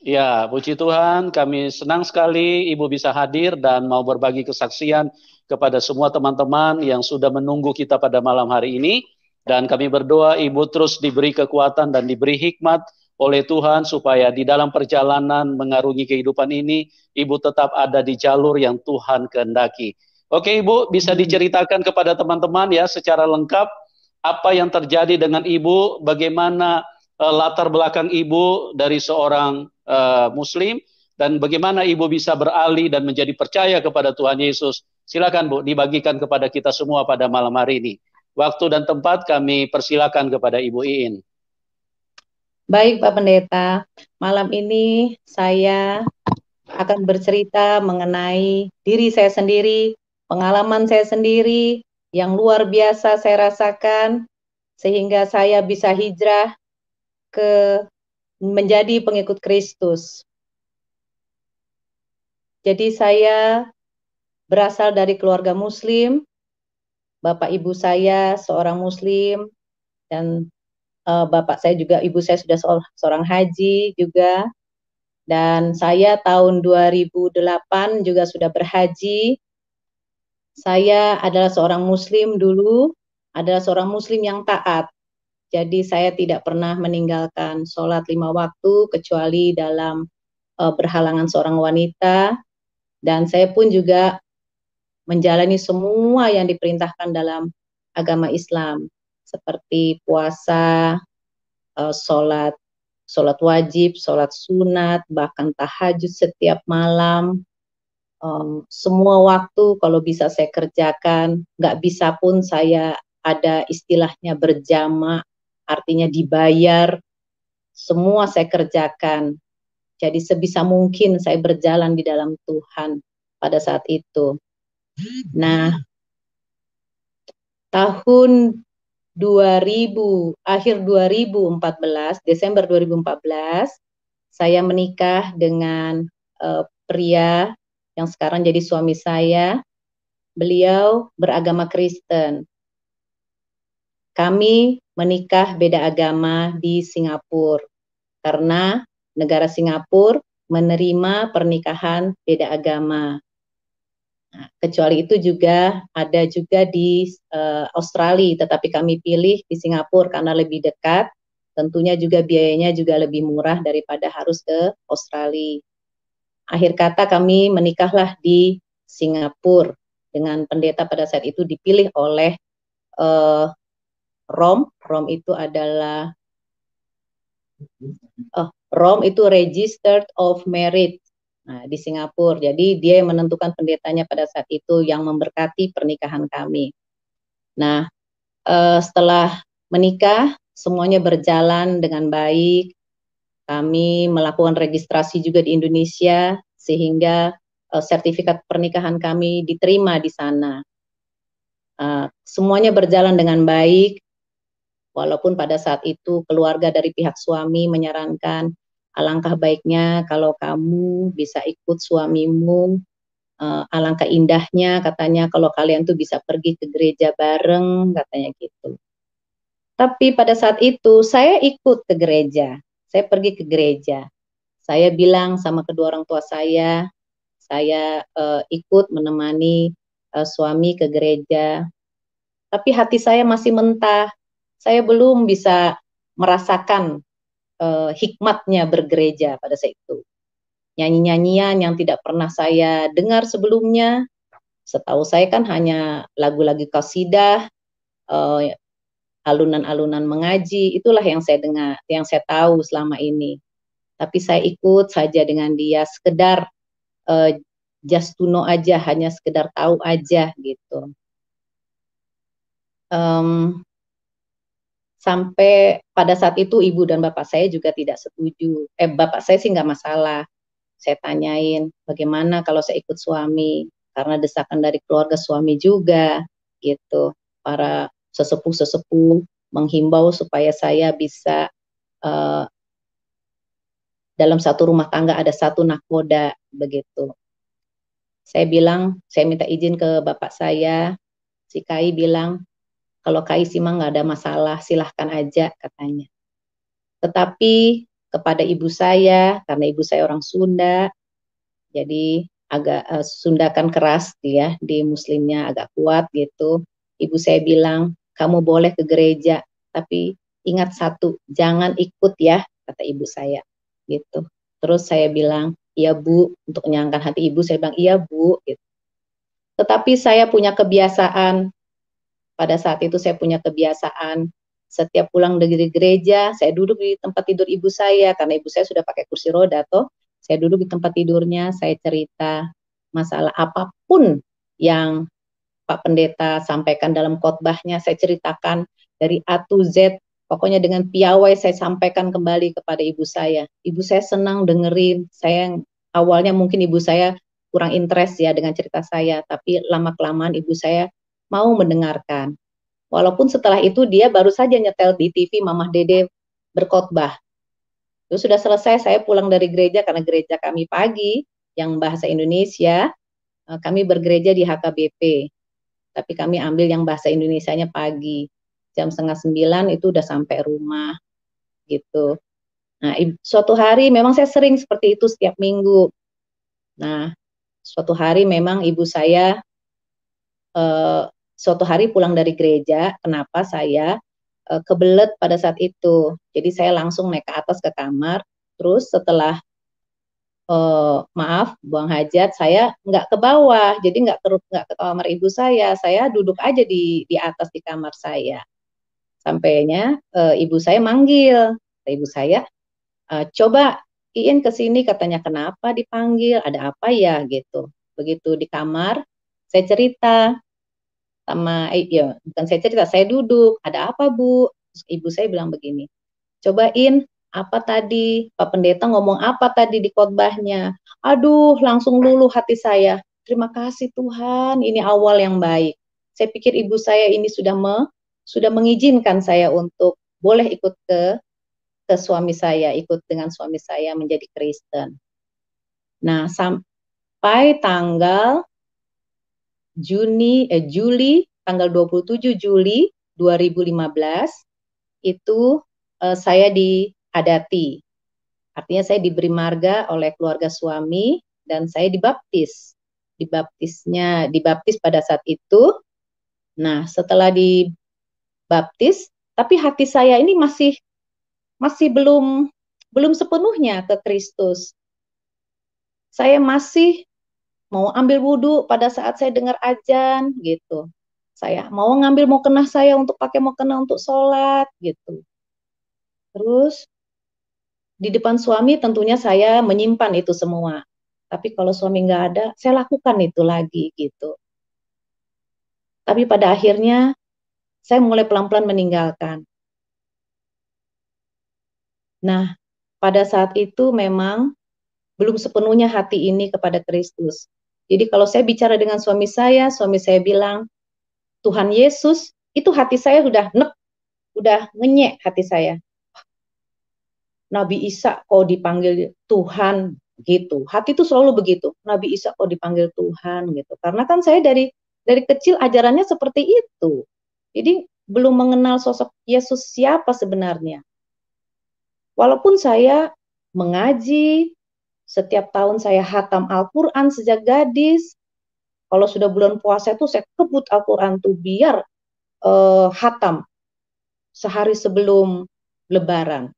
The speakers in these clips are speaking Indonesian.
Ya, puji Tuhan, kami senang sekali Ibu bisa hadir dan mau berbagi kesaksian kepada semua teman-teman yang sudah menunggu kita pada malam hari ini. Dan kami berdoa Ibu terus diberi kekuatan dan diberi hikmat oleh Tuhan supaya di dalam perjalanan mengarungi kehidupan ini, Ibu tetap ada di jalur yang Tuhan kehendaki. Oke Ibu, bisa diceritakan kepada teman-teman ya secara lengkap apa yang terjadi dengan Ibu, bagaimana latar belakang Ibu dari seorang Muslim dan bagaimana Ibu bisa beralih dan menjadi percaya kepada Tuhan Yesus. Silakan Bu, dibagikan kepada kita semua pada malam hari ini. Waktu dan tempat kami persilakan kepada Ibu Iin. Baik, Pak Pendeta. Malam ini saya akan bercerita mengenai diri saya sendiri, pengalaman saya sendiri yang luar biasa saya rasakan sehingga saya bisa hijrah ke menjadi pengikut Kristus. Jadi saya berasal dari keluarga Muslim, bapak ibu saya seorang Muslim dan bapak saya juga, ibu saya sudah seorang haji juga. Dan saya tahun 2008 juga sudah berhaji. Saya adalah seorang Muslim dulu, adalah seorang Muslim yang taat. Jadi saya tidak pernah meninggalkan sholat 5 waktu kecuali dalam berhalangan seorang wanita. Dan saya pun juga menjalani semua yang diperintahkan dalam agama Islam, seperti puasa, sholat wajib, sholat sunat, bahkan tahajud setiap malam. Semua waktu kalau bisa saya kerjakan, nggak bisa pun saya ada istilahnya berjamaah, artinya dibayar, semua saya kerjakan. Jadi sebisa mungkin saya berjalan di dalam Tuhan pada saat itu. Nah, tahun 2000, akhir 2014, Desember 2014, saya menikah dengan pria yang sekarang jadi suami saya. Beliau beragama Kristen. Kami menikah beda agama di Singapura karena negara Singapura menerima pernikahan beda agama. Nah, kecuali itu juga ada juga di Australia, tetapi kami pilih di Singapura karena lebih dekat. Tentunya juga biayanya juga lebih murah daripada harus ke Australia. Akhir kata kami menikahlah di Singapura dengan pendeta pada saat itu dipilih oleh uh, ROM. ROM itu adalah ROM itu Registered of Marriage. Nah, di Singapura. Jadi dia yang menentukan pendetanya pada saat itu yang memberkati pernikahan kami. Nah, setelah menikah semuanya berjalan dengan baik. Kami melakukan registrasi juga di Indonesia sehingga sertifikat pernikahan kami diterima di sana. Semuanya berjalan dengan baik, walaupun pada saat itu keluarga dari pihak suami menyarankan alangkah baiknya kalau kamu bisa ikut suamimu, alangkah indahnya katanya kalau kalian tuh bisa pergi ke gereja bareng katanya gitu. Tapi pada saat itu saya ikut ke gereja, saya pergi ke gereja. Saya bilang sama kedua orang tua saya ikut menemani suami ke gereja. Tapi hati saya masih mentah. Saya belum bisa merasakan hikmatnya bergereja pada saat itu. Nyanyi-nyanyian yang tidak pernah saya dengar sebelumnya. Setahu saya kan hanya lagu-lagu qasidah, alunan-alunan mengaji, itulah yang saya dengar, yang saya tahu selama ini. Tapi saya ikut saja dengan dia, sekedar just to know aja, hanya sekedar tahu aja gitu. Sampai pada saat itu ibu dan bapak saya juga tidak setuju. Bapak saya sih nggak masalah. Saya tanyain bagaimana kalau saya ikut suami, karena desakan dari keluarga suami juga gitu. Para sesepuh-sesepuh menghimbau supaya saya bisa dalam satu rumah tangga ada satu nakoda begitu. Saya bilang, saya minta izin ke bapak saya, si Kai bilang, kalau Kai sih mah nggak ada masalah, silahkan aja katanya. Tetapi kepada ibu saya, karena ibu saya orang Sunda, jadi agak Sunda kan keras ya, di Muslimnya agak kuat gitu. Ibu saya bilang, kamu boleh ke gereja, tapi ingat satu, jangan ikut ya, kata ibu saya gitu. Terus saya bilang, iya Bu, untuk menyenangkan hati ibu, saya bilang iya Bu gitu. Tetapi saya punya kebiasaan, pada saat itu saya punya kebiasaan, setiap pulang dari gereja, saya duduk di tempat tidur ibu saya, karena ibu saya sudah pakai kursi roda toh. Saya duduk di tempat tidurnya, saya cerita masalah apapun yang Pak Pendeta sampaikan dalam khotbahnya, saya ceritakan dari A to Z, pokoknya dengan piawai saya sampaikan kembali kepada ibu saya. Ibu saya senang dengerin, saya awalnya mungkin ibu saya kurang interest ya dengan cerita saya, tapi lama-kelamaan ibu saya mau mendengarkan. Walaupun setelah itu dia baru saja nyetel di TV Mamah Dede berkhotbah. Itu sudah selesai, saya pulang dari gereja karena gereja kami pagi yang bahasa Indonesia, kami bergereja di HKBP. Tapi kami ambil yang bahasa Indonesianya pagi. Jam 8:30 itu udah sampai rumah gitu. Nah, suatu hari memang saya sering seperti itu setiap minggu. Nah, suatu hari memang ibu saya suatu hari pulang dari gereja, kenapa saya kebelet pada saat itu. Jadi saya langsung naik ke atas ke kamar, terus setelah maaf buang hajat, saya nggak ke bawah, jadi nggak ke kamar ibu saya duduk aja di atas di kamar saya. Sampainya ibu saya manggil, ibu saya coba Iin ke sini, katanya kenapa dipanggil, ada apa ya gitu. Begitu di kamar, saya cerita sama ya bukan saya cerita, saya duduk, ada apa Bu? Terus ibu saya bilang begini, cobain apa tadi Pak Pendeta ngomong apa tadi di khotbahnya. Aduh, langsung luluh hati saya. Terima kasih Tuhan, ini awal yang baik. Saya pikir ibu saya ini sudah mengizinkan saya untuk boleh ikut ke suami saya, ikut dengan suami saya menjadi Kristen. Nah, sampai tanggal Juli tanggal 27 Juli 2015 itu saya diadati. Artinya saya diberi marga oleh keluarga suami dan saya dibaptis. Dibaptis pada saat itu. Nah, setelah dibaptis, tapi hati saya ini masih belum sepenuhnya ke Kristus. Saya masih mau ambil wudhu pada saat saya dengar azan gitu. Saya mau ngambil mukena saya untuk pakai mukena untuk sholat gitu. Terus di depan suami tentunya saya menyimpan itu semua. Tapi kalau suami nggak ada, saya lakukan itu lagi gitu. Tapi pada akhirnya saya mulai pelan-pelan meninggalkan. Nah, pada saat itu memang belum sepenuhnya hati ini kepada Kristus. Jadi kalau saya bicara dengan suami saya bilang, Tuhan Yesus, itu hati saya udah ngenyek hati saya. Nabi Isa kok dipanggil Tuhan gitu. Hati itu selalu begitu. Nabi Isa kok dipanggil Tuhan gitu. Karena kan saya dari kecil ajarannya seperti itu. Jadi belum mengenal sosok Yesus siapa sebenarnya. Walaupun saya mengaji, setiap tahun saya hatam Al-Quran sejak gadis. Kalau sudah bulan puasa itu saya kebut Al-Quran tuh biar hatam sehari sebelum Lebaran.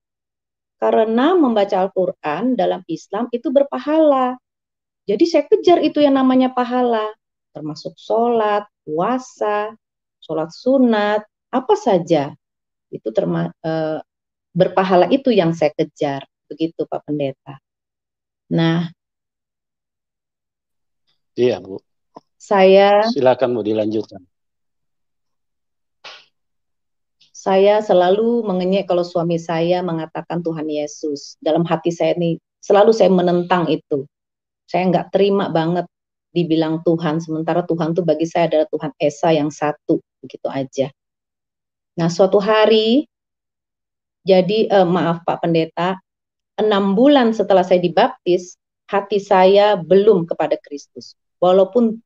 Karena membaca Al-Quran dalam Islam itu berpahala. Jadi saya kejar itu yang namanya pahala. Termasuk sholat, puasa, sholat sunat, apa saja. Itu berpahala itu yang saya kejar. Begitu Pak Pendeta. Nah, iya Bu. Silakan Bu dilanjutkan. Saya selalu mengenyek kalau suami saya mengatakan Tuhan Yesus. Dalam hati saya ini selalu saya menentang itu. Saya nggak terima banget dibilang Tuhan, sementara Tuhan itu bagi saya adalah Tuhan Esa yang satu, begitu aja. Nah, suatu hari, jadi maaf Pak Pendeta, 6 bulan setelah saya dibaptis, hati saya belum kepada Kristus. Walaupun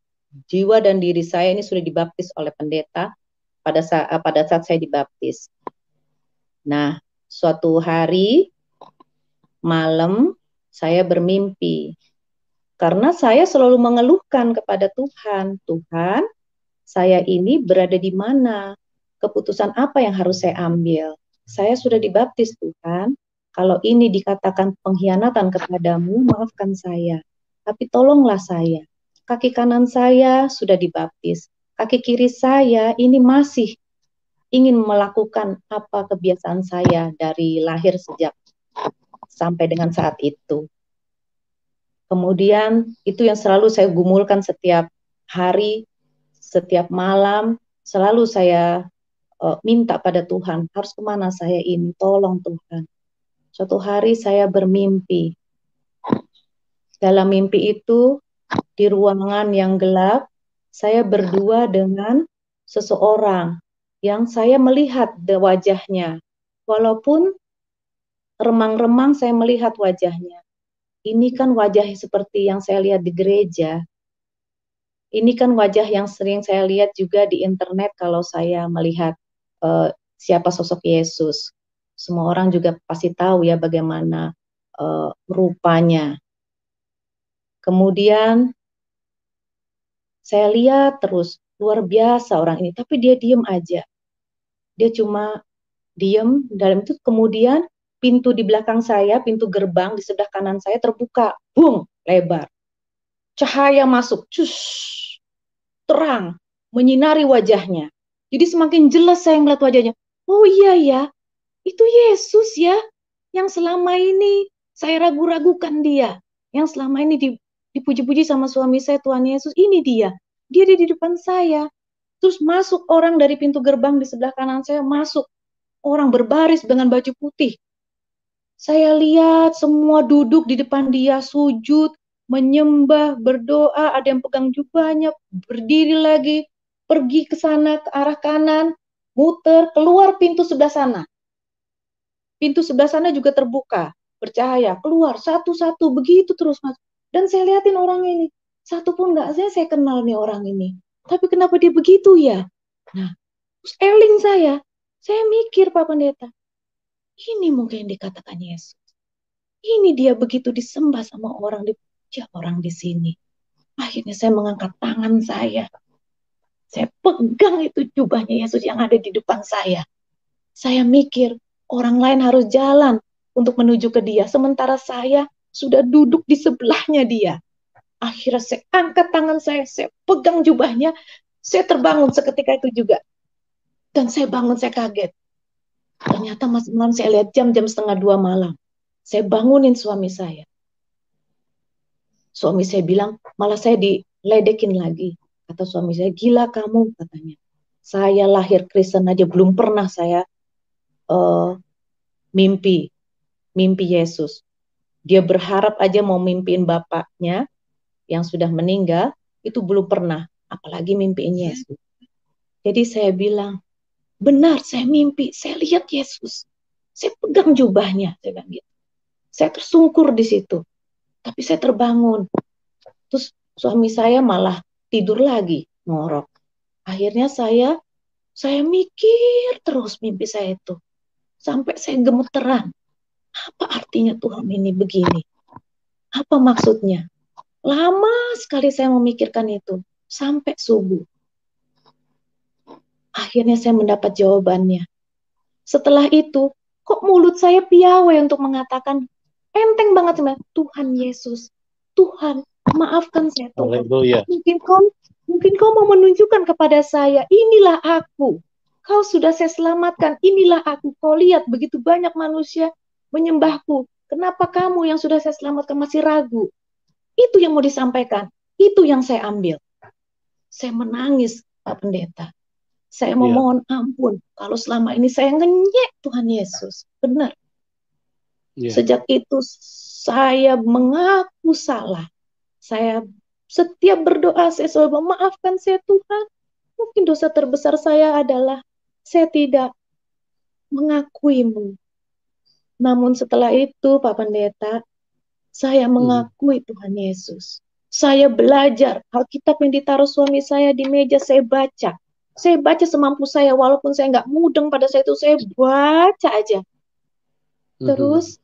jiwa dan diri saya ini sudah dibaptis oleh pendeta pada saat saya dibaptis. Nah, suatu hari malam saya bermimpi. Karena saya selalu mengeluhkan kepada Tuhan, Tuhan, saya ini berada di mana? Keputusan apa yang harus saya ambil? Saya sudah dibaptis, Tuhan. Kalau ini dikatakan pengkhianatan kepadamu, maafkan saya. Tapi tolonglah saya. Kaki kanan saya sudah dibaptis. Kaki kiri saya ini masih ingin melakukan apa kebiasaan saya dari lahir sejak sampai dengan saat itu. Kemudian itu yang selalu saya gumulkan setiap hari, setiap malam, selalu saya minta pada Tuhan, harus kemana saya ini, tolong Tuhan. Suatu hari saya bermimpi. Dalam mimpi itu, di ruangan yang gelap, saya berdua dengan seseorang yang saya melihat wajahnya. Walaupun remang-remang saya melihat wajahnya. Ini kan wajah seperti yang saya lihat di gereja. Ini kan wajah yang sering saya lihat juga di internet kalau saya melihat siapa sosok Yesus. Semua orang juga pasti tahu ya bagaimana rupanya. Kemudian saya lihat terus, luar biasa orang ini, tapi dia diem aja. Dia cuma diem dalam itu. Kemudian pintu di belakang saya, pintu gerbang di sebelah kanan saya terbuka, bung, lebar. Cahaya masuk, cus, terang, menyinari wajahnya. Jadi semakin jelas saya melihat wajahnya. Oh iya ya, itu Yesus ya, yang selama ini saya ragu-ragukan dia. Yang selama ini dipuji-puji sama suami saya, Tuhan Yesus, ini dia. Dia ada di depan saya. Terus masuk orang dari pintu gerbang di sebelah kanan saya, masuk. Orang berbaris dengan baju putih. Saya lihat semua duduk di depan dia, sujud, menyembah, berdoa, ada yang pegang jubahnya, berdiri lagi, pergi ke sana, ke arah kanan, muter, keluar pintu sebelah sana. Pintu sebelah sana juga terbuka, bercahaya, keluar, satu-satu, begitu terus, Mas. Dan saya lihatin orang ini, satu pun nggak saya kenal nih orang ini. Tapi kenapa dia begitu ya? Nah, terus eling saya mikir Pak Pendeta, ini mungkin yang dikatakan Yesus. Ini dia begitu disembah sama orang, dipuja orang di sini. Akhirnya saya mengangkat tangan saya. Saya pegang itu jubahnya Yesus yang ada di depan saya. Saya mikir, orang lain harus jalan untuk menuju ke dia. Sementara saya sudah duduk di sebelahnya dia. Akhirnya saya angkat tangan saya pegang jubahnya. Saya terbangun seketika itu juga. Dan saya bangun, saya kaget. Ternyata malam saya lihat jam 1:30 malam. Saya bangunin suami saya. Suami saya bilang, malah saya diledekin lagi. Kata suami saya, gila kamu, katanya. Saya lahir Kristen aja, belum pernah saya mimpi Yesus. Dia berharap aja mau mimpiin bapaknya yang sudah meninggal, itu belum pernah. Apalagi mimpiin Yesus. Jadi saya bilang, benar saya mimpi, saya lihat Yesus. Saya pegang jubahnya, saya bilang gitu. Saya tersungkur di situ. Tapi saya terbangun. Terus suami saya malah tidur lagi, ngorok. Akhirnya saya mikir terus mimpi saya itu. Sampai saya gemeteran. Apa artinya Tuhan ini begini? Apa maksudnya? Lama sekali saya memikirkan itu. Sampai subuh. Akhirnya saya mendapat jawabannya. Setelah itu, kok mulut saya piawai untuk mengatakan, enteng banget sebenarnya, Tuhan Yesus, Tuhan, maafkan saya Tuhan. Haleluya. Mungkin kau mau menunjukkan kepada saya, inilah aku. Kau sudah saya selamatkan, inilah aku. Kau lihat begitu banyak manusia menyembahku. Kenapa kamu yang sudah saya selamatkan masih ragu? Itu yang mau disampaikan. Itu yang saya ambil. Saya menangis, Pak Pendeta. Saya memohon ampun kalau selama ini saya ngenyek Tuhan Yesus. Benar. Sejak itu saya mengaku salah. Saya setiap berdoa saya selalu memaafkan saya Tuhan. Mungkin dosa terbesar saya adalah saya tidak mengakuimu. Namun setelah itu Pak Pendeta, saya mengakui Tuhan Yesus. Saya belajar Alkitab yang ditaruh suami saya di meja, saya baca. Saya baca semampu saya, walaupun saya nggak mudeng pada saat itu, saya baca aja. Terus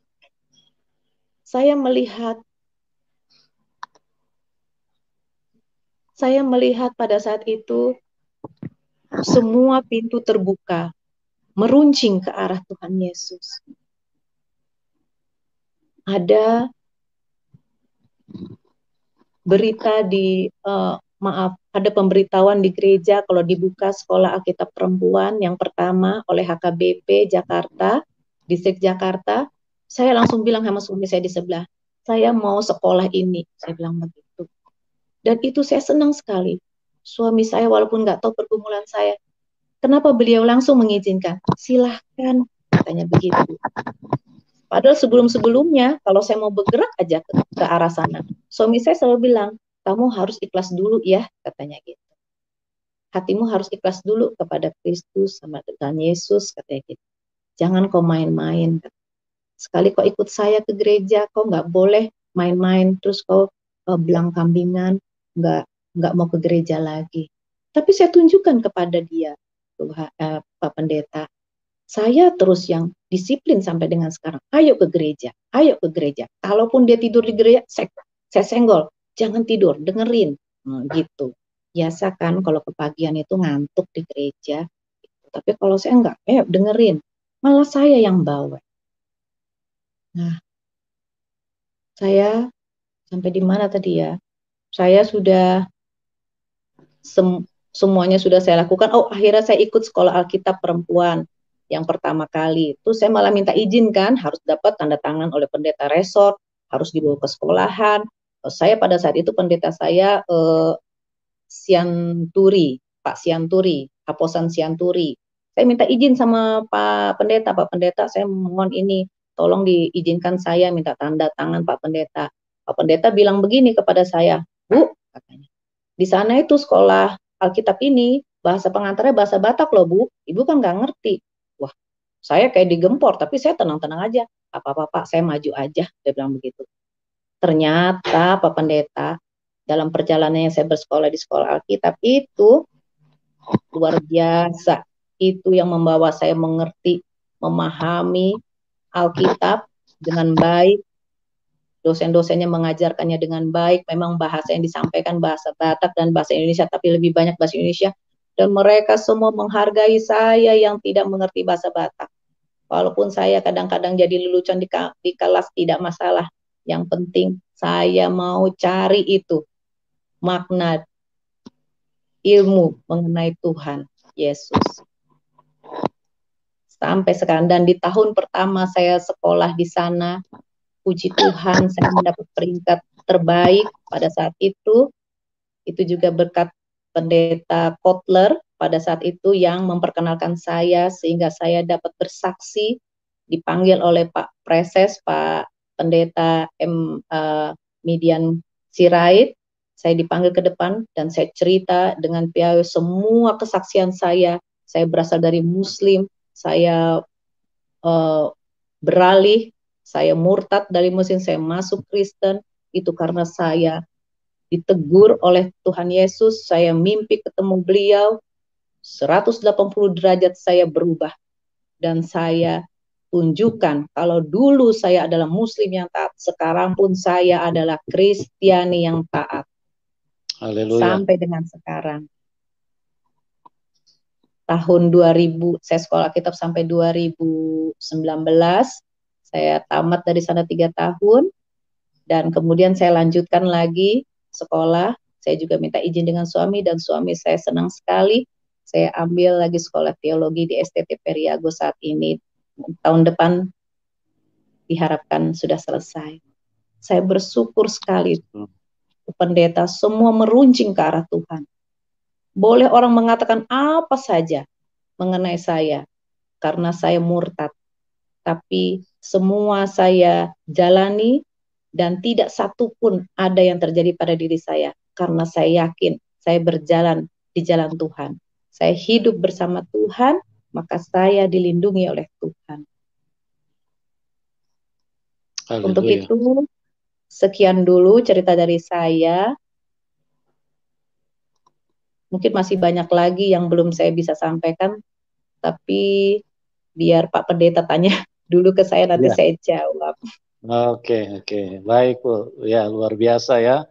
saya melihat pada saat itu semua pintu terbuka, meruncing ke arah Tuhan Yesus. Ada berita ada pemberitahuan di gereja kalau dibuka sekolah Alkitab perempuan yang pertama oleh HKBP Jakarta, Distrik Jakarta. Saya langsung bilang sama suami saya di sebelah, saya mau sekolah ini, saya bilang begitu. Dan itu saya senang sekali. Suami saya walaupun nggak tahu pergumulan saya, kenapa beliau langsung mengizinkan? Silahkan, katanya begitu. Padahal sebelum-sebelumnya, kalau saya mau bergerak aja ke arah sana, suami saya selalu bilang, kamu harus ikhlas dulu ya, katanya gitu. Hatimu harus ikhlas dulu kepada Kristus sama Tuhan Yesus, katanya gitu. Jangan kau main-main. Sekali kau ikut saya ke gereja, kau nggak boleh main-main, terus kau belang kambingan, nggak mau ke gereja lagi. Tapi saya tunjukkan kepada dia, Pak Pendeta, saya terus yang disiplin sampai dengan sekarang. Ayo ke gereja, ayo ke gereja. Kalaupun dia tidur di gereja, saya senggol. Jangan tidur, dengerin. Gitu. Biasa kan kalau kepagian itu ngantuk di gereja. Tapi kalau saya enggak, dengerin. Malah saya yang bawa. Nah, saya sampai di mana tadi ya? Saya sudah semuanya sudah saya lakukan. Oh, akhirnya saya ikut sekolah Alkitab perempuan yang pertama kali. Itu saya malah minta izin kan, harus dapat tanda tangan oleh pendeta resort, harus dibawa ke sekolahan. Saya pada saat itu pendeta saya Sianturi, Pak Sianturi, Haposan Sianturi. Saya minta izin sama Pak Pendeta, saya mohon ini, tolong diizinkan saya minta tanda tangan Pak Pendeta. Pak Pendeta bilang begini kepada saya, Bu, katanya, di sana itu sekolah Alkitab ini, bahasa pengantarnya bahasa Batak loh Bu, Ibu kan nggak ngerti. Wah, saya kayak digempor, tapi saya tenang-tenang aja. Apa-apa Pak, saya maju aja, dia bilang begitu. Ternyata Pak Pendeta, dalam perjalanannya saya bersekolah di sekolah Alkitab itu, luar biasa. Itu yang membawa saya mengerti, memahami Alkitab dengan baik. Dosen-dosennya mengajarkannya dengan baik, memang bahasa yang disampaikan bahasa Batak dan bahasa Indonesia, tapi lebih banyak bahasa Indonesia. Dan mereka semua menghargai saya yang tidak mengerti bahasa Batak. Walaupun saya kadang-kadang jadi lelucon di kelas, tidak masalah. Yang penting saya mau cari itu, makna ilmu mengenai Tuhan Yesus. Sampai sekarang, dan di tahun pertama saya sekolah di sana, puji Tuhan, saya mendapat peringkat terbaik pada saat itu. Itu juga berkat Pendeta Kotler pada saat itu yang memperkenalkan saya, sehingga saya dapat bersaksi, dipanggil oleh Pak Preses, Pak Pendeta Midian Sirait. Saya dipanggil ke depan dan saya cerita dengan piawai semua kesaksian saya. Saya berasal dari Muslim, saya beralih, saya murtad dari Muslim, saya masuk Kristen, itu karena saya ditegur oleh Tuhan Yesus, saya mimpi ketemu beliau, 180 derajat saya berubah, dan saya tunjukkan kalau dulu saya adalah Muslim yang taat, sekarang pun saya adalah Kristiani yang taat. Haleluya. Sampai dengan sekarang. Tahun 2000, saya sekolah Alkitab sampai 2019, saya tamat dari sana 3 tahun, dan kemudian saya lanjutkan lagi sekolah. Saya juga minta izin dengan suami, dan suami saya senang sekali. Saya ambil lagi sekolah teologi di STT Periago saat ini. Tahun depan diharapkan sudah selesai. Saya bersyukur sekali, pendeta, semua meruncing ke arah Tuhan. Boleh orang mengatakan apa saja mengenai saya, karena saya murtad. Tapi semua saya jalani, dan tidak satu pun ada yang terjadi pada diri saya, karena saya yakin saya berjalan di jalan Tuhan. Saya hidup bersama Tuhan, maka saya dilindungi oleh Tuhan. Haleluya. Untuk itu, sekian dulu cerita dari saya. Mungkin masih banyak lagi yang belum saya bisa sampaikan, tapi biar Pak Pendeta tanya dulu ke saya, nanti saya jawab. Oke, baik Bu. Ya, luar biasa ya.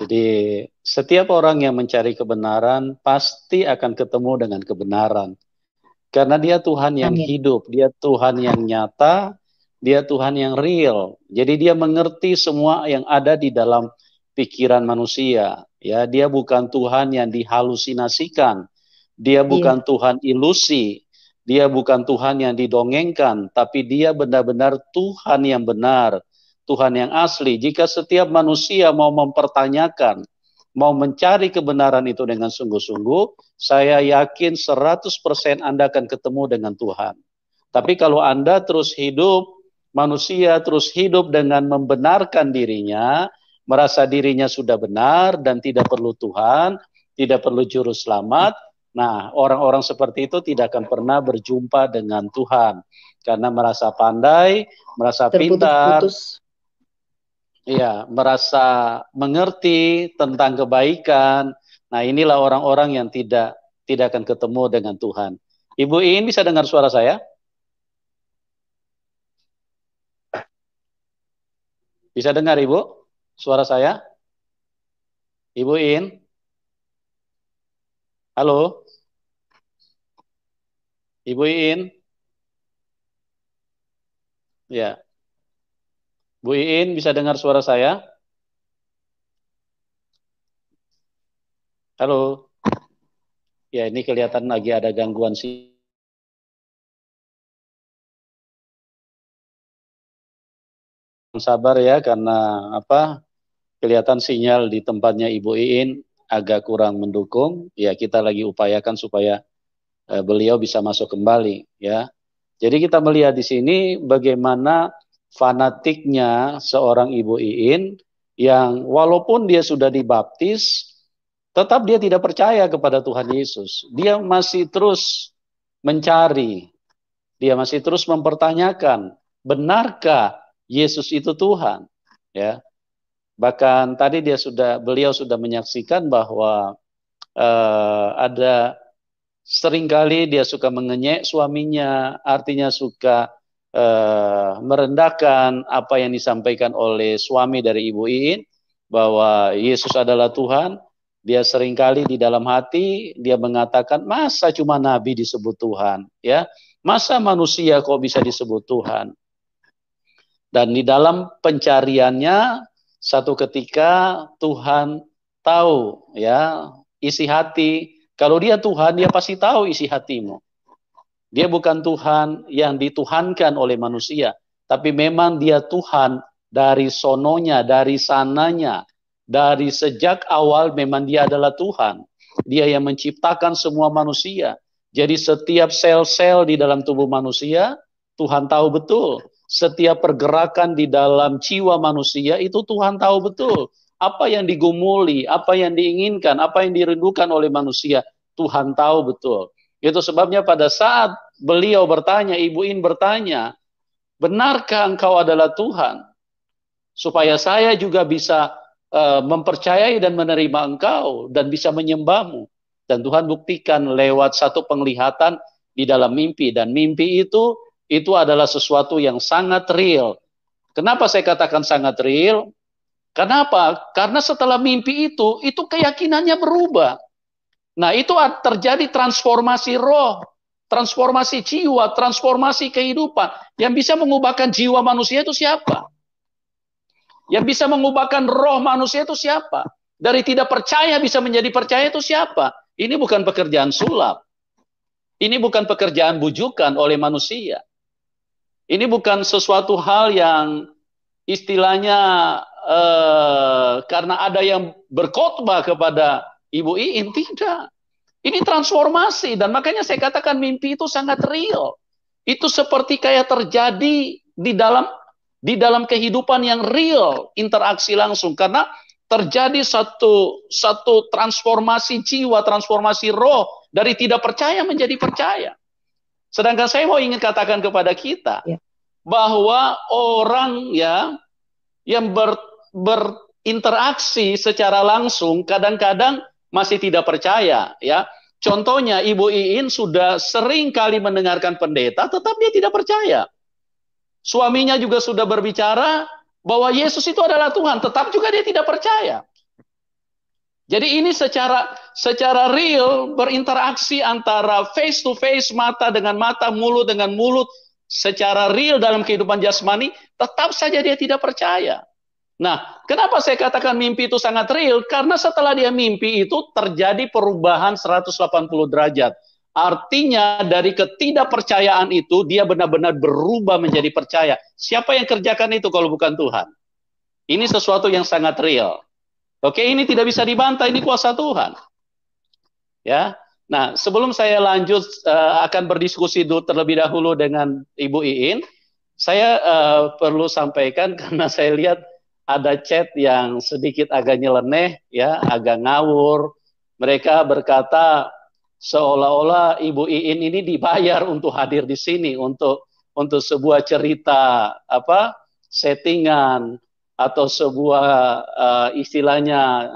Jadi setiap orang yang mencari kebenaran pasti akan ketemu dengan kebenaran. Karena dia Tuhan yang Amin. hidup, dia Tuhan yang nyata, dia Tuhan yang real. Jadi dia mengerti semua yang ada di dalam pikiran manusia. Ya, dia bukan Tuhan yang dihalusinasikan. Dia Iya, bukan Tuhan ilusi. Dia bukan Tuhan yang didongengkan, tapi dia benar-benar Tuhan yang benar, Tuhan yang asli. Jika setiap manusia mau mempertanyakan, mau mencari kebenaran itu dengan sungguh-sungguh, saya yakin 100% Anda akan ketemu dengan Tuhan. Tapi kalau Anda terus hidup, manusia terus hidup dengan membenarkan dirinya, merasa dirinya sudah benar dan tidak perlu Tuhan, tidak perlu juru selamat, nah orang-orang seperti itu tidak akan pernah berjumpa dengan Tuhan. Karena merasa pandai, merasa pintar, terputus-putus. ya, merasa mengerti tentang kebaikan. Nah, inilah orang-orang yang tidak akan ketemu dengan Tuhan. Ibu In bisa dengar suara saya? Bisa dengar Ibu suara saya? Ibu In? Halo? Ibu In? Ya. Bu In bisa dengar suara saya? Halo? Ya, ini kelihatan lagi ada gangguan sih. Sabar ya, karena apa? Kelihatan sinyal di tempatnya Ibu In agak kurang mendukung. Ya, kita lagi upayakan supaya beliau bisa masuk kembali ya. Jadi kita melihat di sini bagaimana fanatiknya seorang Ibu Iin yang walaupun dia sudah dibaptis, tetap dia tidak percaya kepada Tuhan Yesus. Dia masih terus mencari, dia masih terus mempertanyakan, benarkah Yesus itu Tuhan? Ya, bahkan tadi beliau sudah menyaksikan bahwa ada seringkali dia suka mengenyek suaminya, artinya suka merendahkan apa yang disampaikan oleh suami dari Ibu Iin, bahwa Yesus adalah Tuhan. Dia seringkali di dalam hati, dia mengatakan, masa cuma nabi disebut Tuhan? Ya, masa manusia kok bisa disebut Tuhan? Dan di dalam pencariannya, satu ketika Tuhan tahu ya isi hati. Kalau dia Tuhan, dia pasti tahu isi hatimu. Dia bukan Tuhan yang dituhankan oleh manusia, tapi memang dia Tuhan dari sononya, dari sananya, dari sejak awal memang dia adalah Tuhan. Dia yang menciptakan semua manusia. Jadi setiap sel-sel di dalam tubuh manusia, Tuhan tahu betul. Setiap pergerakan di dalam jiwa manusia itu Tuhan tahu betul. Apa yang digumuli, apa yang diinginkan, apa yang dirindukan oleh manusia, Tuhan tahu betul. Itu sebabnya pada saat beliau bertanya, Ibu In bertanya, benarkah engkau adalah Tuhan? Supaya saya juga bisa mempercayai dan menerima engkau dan bisa menyembahmu. Dan Tuhan buktikan lewat satu penglihatan di dalam mimpi. Dan mimpi itu adalah sesuatu yang sangat real. Kenapa saya katakan sangat real? Kenapa? Karena setelah mimpi itu keyakinannya berubah. Nah, itu terjadi transformasi roh, transformasi jiwa, transformasi kehidupan. Yang bisa mengubahkan jiwa manusia itu siapa? Yang bisa mengubahkan roh manusia itu siapa? Dari tidak percaya bisa menjadi percaya itu siapa? Ini bukan pekerjaan sulap. Ini bukan pekerjaan bujukan oleh manusia. Ini bukan sesuatu hal yang istilahnya karena ada yang berkhotbah kepada Ibu Iin. Tidak. Ini transformasi. Dan makanya saya katakan mimpi itu sangat real. Itu seperti kayak terjadi di dalam kehidupan yang real, interaksi langsung, karena terjadi satu transformasi jiwa, transformasi roh dari tidak percaya menjadi percaya. Sedangkan saya mau ingin katakan kepada kita bahwa orang ya yang berinteraksi secara langsung kadang-kadang masih tidak percaya ya. Contohnya Ibu Iin sudah sering kali mendengarkan pendeta, tetap dia tidak percaya. Suaminya juga sudah berbicara bahwa Yesus itu adalah Tuhan, tetap juga dia tidak percaya. Jadi ini secara real berinteraksi antara face to face, mata dengan mata, mulut dengan mulut, secara real dalam kehidupan jasmani, tetap saja dia tidak percaya. Nah, kenapa saya katakan mimpi itu sangat real? Karena setelah dia mimpi itu terjadi perubahan 180 derajat. Artinya dari ketidakpercayaan itu dia benar-benar berubah menjadi percaya. Siapa yang kerjakan itu kalau bukan Tuhan? Ini sesuatu yang sangat real. Oke, ini tidak bisa dibantah, ini kuasa Tuhan. Ya. Nah, sebelum saya lanjut akan berdiskusi terlebih dahulu dengan Ibu Iin, saya perlu sampaikan karena saya lihat ada chat yang sedikit agak nyeleneh, ya, agak ngawur. Mereka berkata seolah-olah Ibu Iin ini dibayar untuk hadir di sini untuk sebuah cerita settingan atau sebuah istilahnya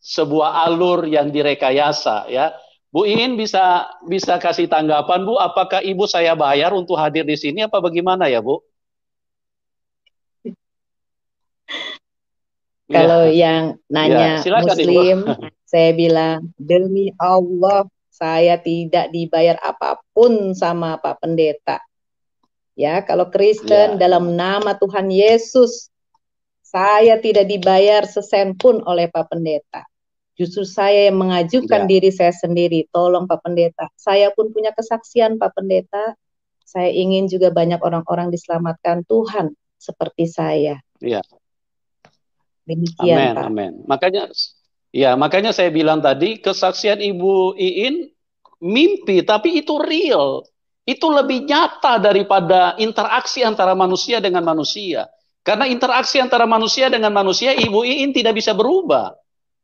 sebuah alur yang direkayasa, ya. Bu Iin bisa kasih tanggapan, Bu, apakah Ibu saya bayar untuk hadir di sini apa bagaimana ya, Bu? Kalau yang nanya silakan, Muslim, Ibu. saya bilang, demi Allah, saya tidak dibayar apapun sama Pak Pendeta. Ya, kalau Kristen dalam nama Tuhan Yesus, saya tidak dibayar sesen pun oleh Pak Pendeta. Justru saya yang mengajukan diri saya sendiri. Tolong Pak Pendeta, saya pun punya kesaksian Pak Pendeta. Saya ingin juga banyak orang-orang diselamatkan Tuhan seperti saya. Iya. Demikian, amen, Pak. amen. Makanya saya bilang tadi, kesaksian Ibu Iin mimpi, tapi itu real. Itu lebih nyata daripada interaksi antara manusia dengan manusia. Karena interaksi antara manusia dengan manusia, Ibu Iin tidak bisa berubah.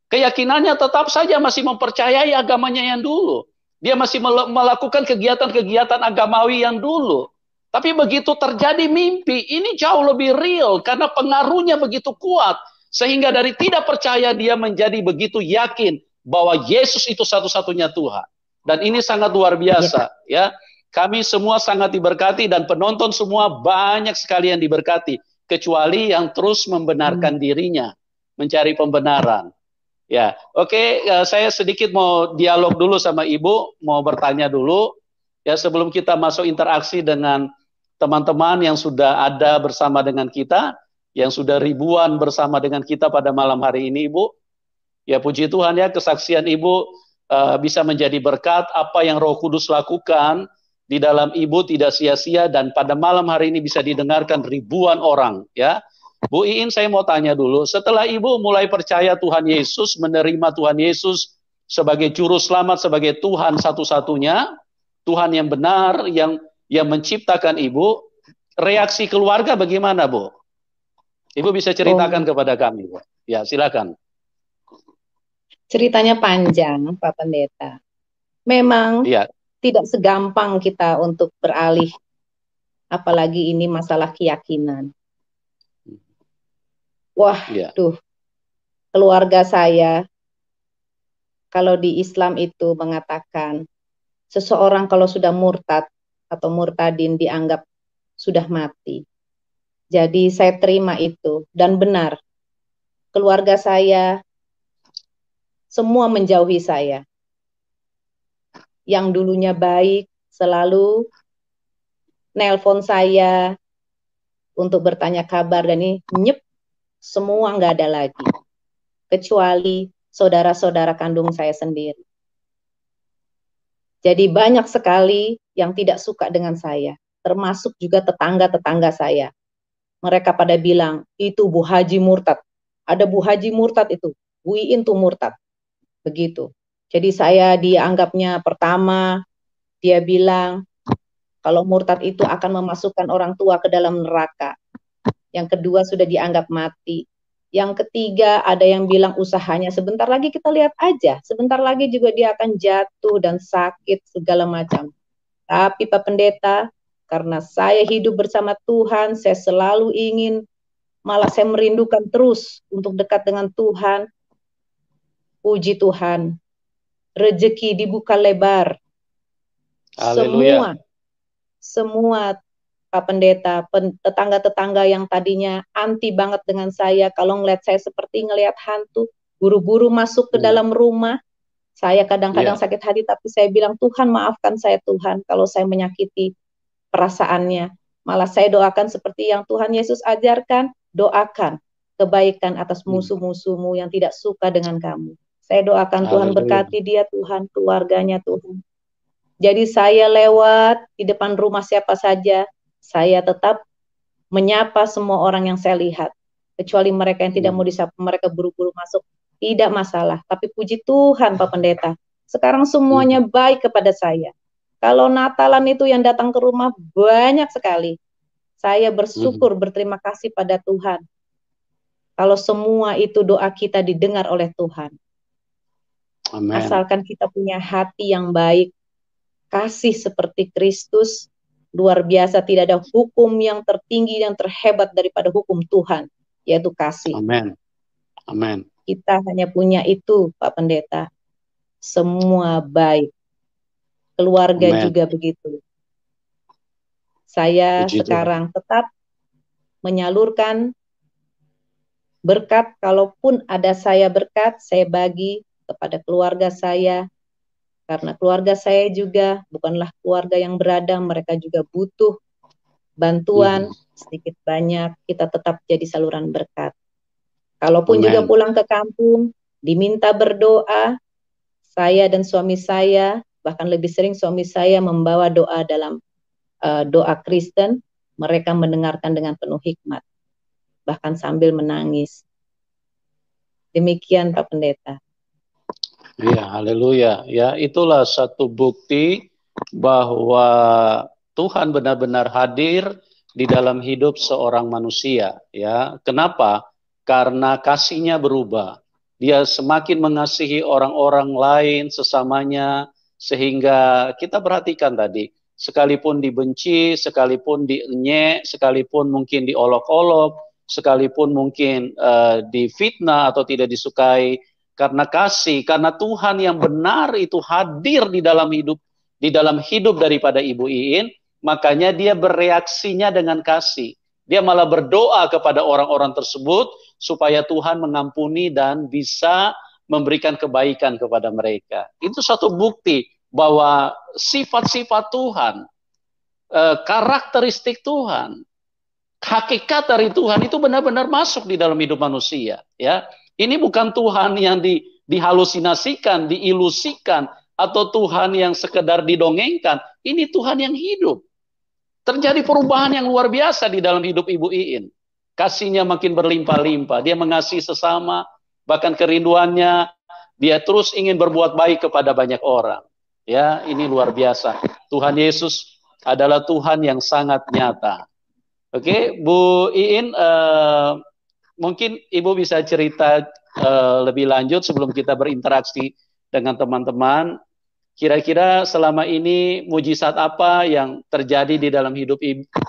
Keyakinannya tetap saja masih mempercayai agamanya yang dulu. Dia masih melakukan kegiatan-kegiatan agamawi yang dulu. Tapi begitu terjadi mimpi, ini jauh lebih real karena pengaruhnya begitu kuat. Sehingga dari tidak percaya dia menjadi begitu yakin bahwa Yesus itu satu-satunya Tuhan. Dan ini sangat luar biasa, ya. Kami semua sangat diberkati dan penonton semua banyak sekali yang diberkati, kecuali yang terus membenarkan dirinya, mencari pembenaran. Ya, oke, saya sedikit mau dialog dulu sama Ibu, mau bertanya dulu. Ya, sebelum kita masuk interaksi dengan teman-teman yang sudah ada bersama dengan kita, yang sudah ribuan bersama dengan kita pada malam hari ini, Ibu. Ya, puji Tuhan ya, kesaksian Ibu bisa menjadi berkat. Apa yang Roh Kudus lakukan di dalam Ibu tidak sia-sia, dan pada malam hari ini bisa didengarkan ribuan orang, ya. Bu Iin, saya mau tanya dulu, setelah Ibu mulai percaya Tuhan Yesus, menerima Tuhan Yesus sebagai juru selamat, sebagai Tuhan satu-satunya, Tuhan yang benar, yang menciptakan Ibu, reaksi keluarga bagaimana, Bu? Ibu bisa ceritakan kepada kami, Bu. Ya, silakan. Ceritanya panjang, Pak Pendeta. Memang tidak segampang kita untuk beralih, apalagi ini masalah keyakinan. Wah, keluarga saya, kalau di Islam itu mengatakan, seseorang kalau sudah murtad atau murtadin dianggap sudah mati. Jadi saya terima itu, dan benar, keluarga saya semua menjauhi saya. Yang dulunya baik, selalu nelpon saya untuk bertanya kabar, dan ini semua nggak ada lagi. Kecuali saudara-saudara kandung saya sendiri. Jadi banyak sekali yang tidak suka dengan saya, termasuk juga tetangga-tetangga saya. Mereka pada bilang, itu Bu Haji murtad. Ada Bu Haji murtad itu, Bu Iin tuh murtad. Begitu. Jadi saya dianggapnya, pertama, dia bilang, kalau murtad itu akan memasukkan orang tua ke dalam neraka. Yang kedua, sudah dianggap mati. Yang ketiga, ada yang bilang usahanya sebentar lagi kita lihat aja. Sebentar lagi juga dia akan jatuh dan sakit segala macam. Tapi Pak Pendeta, karena saya hidup bersama Tuhan, saya selalu ingin, malah saya merindukan terus untuk dekat dengan Tuhan. Puji Tuhan, rezeki dibuka lebar. Semua Pak Pendeta, tetangga-tetangga yang tadinya anti banget dengan saya, kalau ngelihat saya seperti ngelihat hantu, buru-buru masuk ke dalam rumah. Saya kadang-kadang sakit hati, tapi saya bilang, Tuhan maafkan saya Tuhan, kalau saya menyakiti perasaannya. Malah saya doakan seperti yang Tuhan Yesus ajarkan, doakan kebaikan atas musuh-musuhmu yang tidak suka dengan kamu. Saya doakan Tuhan berkati dia, Tuhan, keluarganya Tuhan. Jadi saya lewat di depan rumah siapa saja, saya tetap menyapa semua orang yang saya lihat. Kecuali mereka yang tidak mau disapa, mereka buru-buru masuk, tidak masalah. Tapi puji Tuhan Pak Pendeta, sekarang semuanya baik kepada saya. Kalau Natalan itu yang datang ke rumah banyak sekali. Saya bersyukur, berterima kasih pada Tuhan. Kalau semua itu doa kita didengar oleh Tuhan. Amen. Asalkan kita punya hati yang baik, kasih seperti Kristus, luar biasa, tidak ada hukum yang tertinggi dan terhebat daripada hukum Tuhan, yaitu kasih. Amin. Amin. Kita hanya punya itu, Pak Pendeta. Semua baik. Keluarga juga begitu. Saya sekarang tetap menyalurkan berkat, kalaupun ada saya berkat, saya bagi kepada keluarga saya, karena keluarga saya juga bukanlah keluarga yang berada, mereka juga butuh bantuan, sedikit banyak, kita tetap jadi saluran berkat. Kalaupun juga pulang ke kampung, diminta berdoa, saya dan suami saya, bahkan lebih sering suami saya membawa doa dalam doa Kristen, mereka mendengarkan dengan penuh hikmat, bahkan sambil menangis. Demikian Pak Pendeta. Ya, haleluya. Ya, itulah satu bukti bahwa Tuhan benar-benar hadir di dalam hidup seorang manusia. Ya, kenapa? Karena kasihnya berubah. Dia semakin mengasihi orang-orang lain sesamanya, sehingga kita perhatikan tadi, sekalipun dibenci, sekalipun dienyek, sekalipun mungkin diolok-olok, sekalipun mungkin difitnah atau tidak disukai, karena kasih, karena Tuhan yang benar itu hadir di dalam hidup daripada Ibu Iin, makanya dia bereaksinya dengan kasih. Dia malah berdoa kepada orang-orang tersebut supaya Tuhan mengampuni dan bisa memberikan kebaikan kepada mereka. Itu satu bukti bahwa sifat-sifat Tuhan, karakteristik Tuhan, hakikat dari Tuhan itu benar-benar masuk di dalam hidup manusia, ya. Ini bukan Tuhan yang dihalusinasikan, diilusikan, atau Tuhan yang sekedar didongengkan. Ini Tuhan yang hidup. Terjadi perubahan yang luar biasa di dalam hidup Ibu Iin. Kasihnya makin berlimpah-limpah. Dia mengasihi sesama, bahkan kerinduannya, dia terus ingin berbuat baik kepada banyak orang. Ya, ini luar biasa. Tuhan Yesus adalah Tuhan yang sangat nyata. Oke, Bu Iin, mungkin Ibu bisa cerita lebih lanjut sebelum kita berinteraksi dengan teman-teman. Kira-kira selama ini mujizat apa yang terjadi di dalam hidup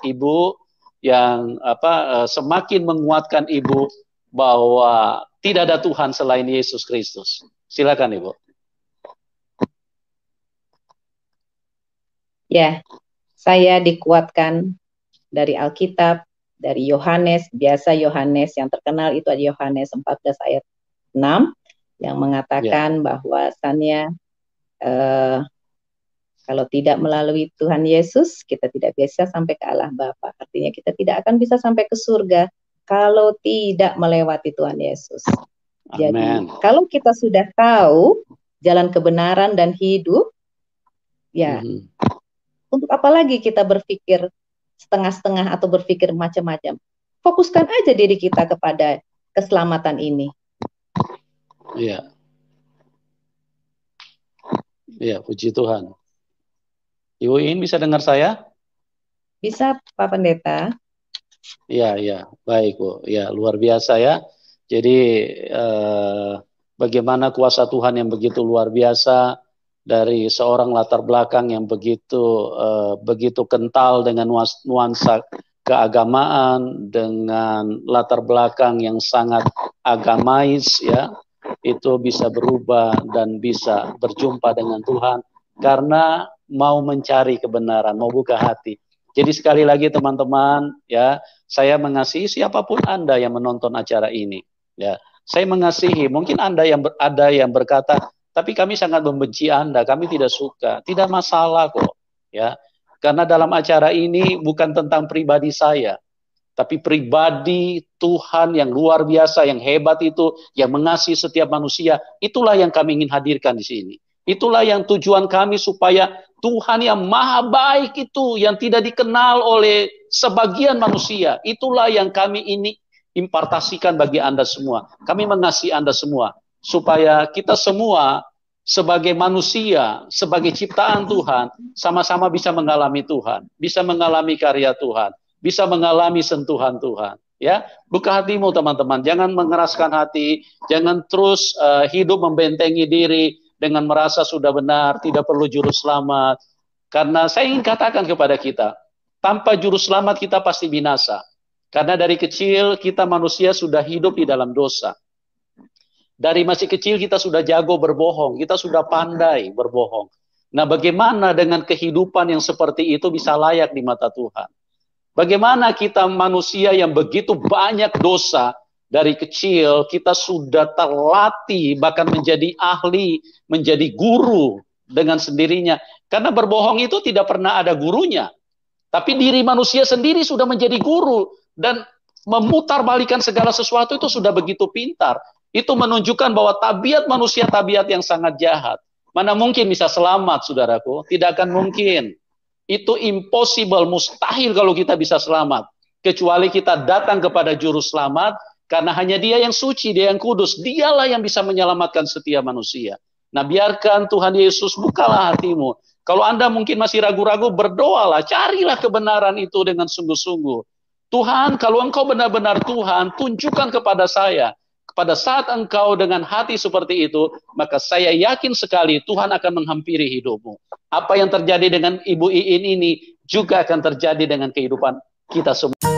Ibu yang semakin menguatkan Ibu bahwa tidak ada Tuhan selain Yesus Kristus. Silakan Ibu. Ya, saya dikuatkan dari Alkitab, dari Yohanes, biasa Yohanes yang terkenal itu ada Yohanes 14 ayat 6 yang mengatakan bahwasannya kalau tidak melalui Tuhan Yesus, kita tidak bisa sampai ke Allah Bapa. Artinya kita tidak akan bisa sampai ke surga kalau tidak melewati Tuhan Yesus. Amen. Jadi kalau kita sudah tahu jalan kebenaran dan hidup, ya untuk apa lagi kita berpikir setengah-setengah atau berpikir macam-macam. Fokuskan aja diri kita kepada keselamatan ini. Iya. Iya, puji Tuhan. Ibu Iin bisa dengar saya? Bisa, Pak Pendeta. Iya, iya. Baik, Bu. Ya, luar biasa ya. Jadi bagaimana kuasa Tuhan yang begitu luar biasa dari seorang latar belakang yang begitu kental dengan nuansa keagamaan, dengan latar belakang yang sangat agamais, ya, itu bisa berubah dan bisa berjumpa dengan Tuhan karena mau mencari kebenaran, mau buka hati. Jadi sekali lagi teman-teman, ya, saya mengasihi siapapun Anda yang menonton acara ini. Ya, saya mengasihi. Mungkin Anda yang ada yang berkata, tapi kami sangat membenci Anda, kami tidak suka. Tidak masalah kok. Ya, karena dalam acara ini bukan tentang pribadi saya, tapi pribadi Tuhan yang luar biasa, yang hebat itu, yang mengasihi setiap manusia. Itulah yang kami ingin hadirkan di sini. Itulah yang tujuan kami supaya Tuhan yang maha baik itu, yang tidak dikenal oleh sebagian manusia, itulah yang kami ini impartasikan bagi Anda semua. Kami mengasihi Anda semua, supaya kita semua sebagai manusia, sebagai ciptaan Tuhan, sama-sama bisa mengalami Tuhan, bisa mengalami karya Tuhan, bisa mengalami sentuhan Tuhan. Ya, buka hatimu teman-teman, jangan mengeraskan hati, jangan terus hidup membentengi diri dengan merasa sudah benar, tidak perlu juru selamat. Karena saya ingin katakan kepada kita, tanpa juru selamat kita pasti binasa. Karena dari kecil kita manusia sudah hidup di dalam dosa. Dari masih kecil kita sudah jago berbohong, kita sudah pandai berbohong. Nah, bagaimana dengan kehidupan yang seperti itu bisa layak di mata Tuhan? Bagaimana kita manusia yang begitu banyak dosa, dari kecil kita sudah terlatih bahkan menjadi ahli, menjadi guru dengan sendirinya. Karena berbohong itu tidak pernah ada gurunya. Tapi diri manusia sendiri sudah menjadi guru dan memutarbalikkan segala sesuatu itu sudah begitu pintar. Itu menunjukkan bahwa tabiat manusia tabiat yang sangat jahat. Mana mungkin bisa selamat, saudaraku? Tidak akan mungkin. Itu impossible, mustahil kalau kita bisa selamat. Kecuali kita datang kepada juru selamat, karena hanya Dia yang suci, Dia yang kudus, Dialah yang bisa menyelamatkan setiap manusia. Nah, biarkan Tuhan Yesus bukalah hatimu. Kalau Anda mungkin masih ragu-ragu, berdoalah, carilah kebenaran itu dengan sungguh-sungguh. Tuhan, kalau Engkau benar-benar Tuhan, tunjukkan kepada saya. Pada saat engkau dengan hati seperti itu, maka saya yakin sekali Tuhan akan menghampiri hidupmu. Apa yang terjadi dengan Ibu Iin ini juga akan terjadi dengan kehidupan kita semua.